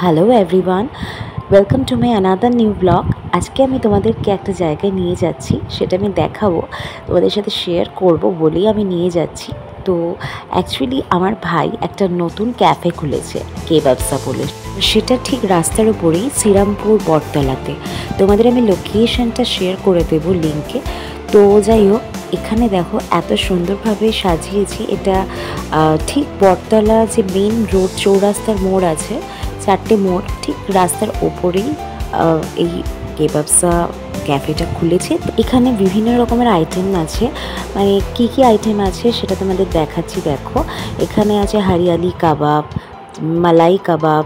Hello everyone, welcome to my another new blog. আজকে আমি তোমাদেরকে একটা জায়গায় নিয়ে যাচ্ছি, সেটা আমি দেখাবো, তোমাদের সাথে শেয়ার করব বলেই আমি নিয়ে যাচ্ছি। তো অ্যাকচুয়ালি আমার ভাই একটা নতুন ক্যাফে খুলেছে, কেবাবসা বলে। সেটা ঠিক রাস্তার উপরেই শ্রীরামপুর বটতলাতে। তোমাদের আমি লোকেশনটা শেয়ার করে দেবো লিঙ্কে। তো যাই হোক, এখানে দেখো এত সুন্দরভাবে সাজিয়েছি। এটা ঠিক বটতলা যে মেন রোড চৌরাস্তার মোড় আছে, চারটে মোড়, ঠিক রাস্তার ওপরেই এই কেবাবসা ক্যাফেটা খুলেছে। এখানে বিভিন্ন রকমের আইটেম আছে, মানে কি কি আইটেম আছে সেটা তোমাদের দেখাচ্ছি। দেখো, এখানে আছে হরিয়ালি কাবাব, মালাই কাবাব,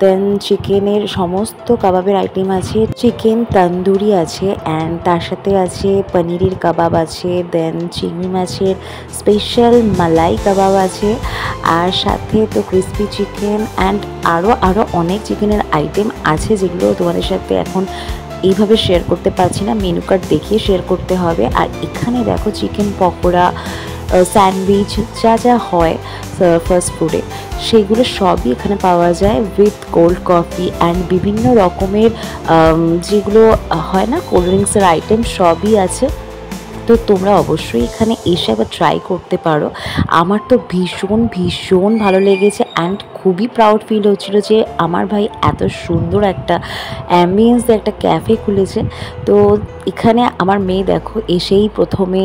দেন চিকেনের সমস্ত কাবাবের আইটেম আছে, চিকেন তন্দুরি আছে, অ্যান্ড তার সাথে আছে পনিরের কাবাব আছে, দেন চিংড়ি মাছের স্পেশাল মালাই কাবাব আছে, আর সাথে তো ক্রিসপি চিকেন অ্যান্ড আরও অনেক চিকেনের আইটেম আছে, যেগুলো তোমাদের সাথে এখন এইভাবে শেয়ার করতে পারছি না, মেনু কার্ড দেখিয়ে শেয়ার করতে হবে। আর এখানে দেখো চিকেন পকোড়া, স্যান্ডউইচ, যা যা হয় ফাস্ট ফুডে, সেগুলো সবই এখানে পাওয়া যায় উইথ কোল্ড কফি অ্যান্ড বিভিন্ন রকমের যেগুলো হয় না কোল্ড ড্রিঙ্কসের আইটেম, সবই আছে। তো তোমরা অবশ্যই এখানে এসে একবার ট্রাই করতে পারো। আমার তো ভীষণ ভীষণ ভালো লেগেছে অ্যান্ড খুবই প্রাউড ফিল হচ্ছিল যে আমার ভাই এত সুন্দর একটা অ্যাম্বিয়েন্স একটা ক্যাফে খুলেছে। তো এখানে আমার মেয়ে দেখো এসেই প্রথমে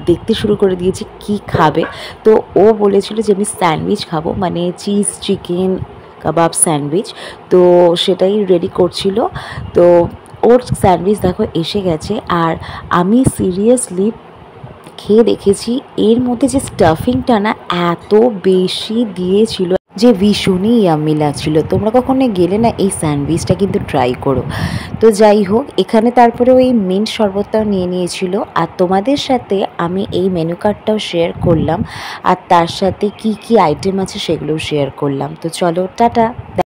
দেখতে শুরু করে দিয়েছে কি খাবে। তো ও বলেছিল যে আমি স্যান্ডউইচ খাবো, মানে চিজ চিকেন কাবাব স্যান্ডউইচ। তো সেটাই রেডি করছিল। তো ওর স্যান্ডউইচ দেখো এসে গেছে, আর আমি সিরিয়াসলি খেয়ে দেখেছি, এর মধ্যে যে স্টাফিংটা না এত বেশি দিয়েছিল যে ভীষণই ইয়াম্মি লাগছিল। তোমরা কখনো গেলে না এই স্যান্ডউইচটা কিন্তু ট্রাই করো। তো যাই হোক, এখানে তারপরে ওই মিন্ট শরবতটাও নিয়ে নিয়েছিল, আর তোমাদের সাথে আমি এই মেনু কার্ডটাও শেয়ার করলাম, আর তার সাথে কি কি আইটেম আছে সেগুলোও শেয়ার করলাম। তো চলো, টাটা।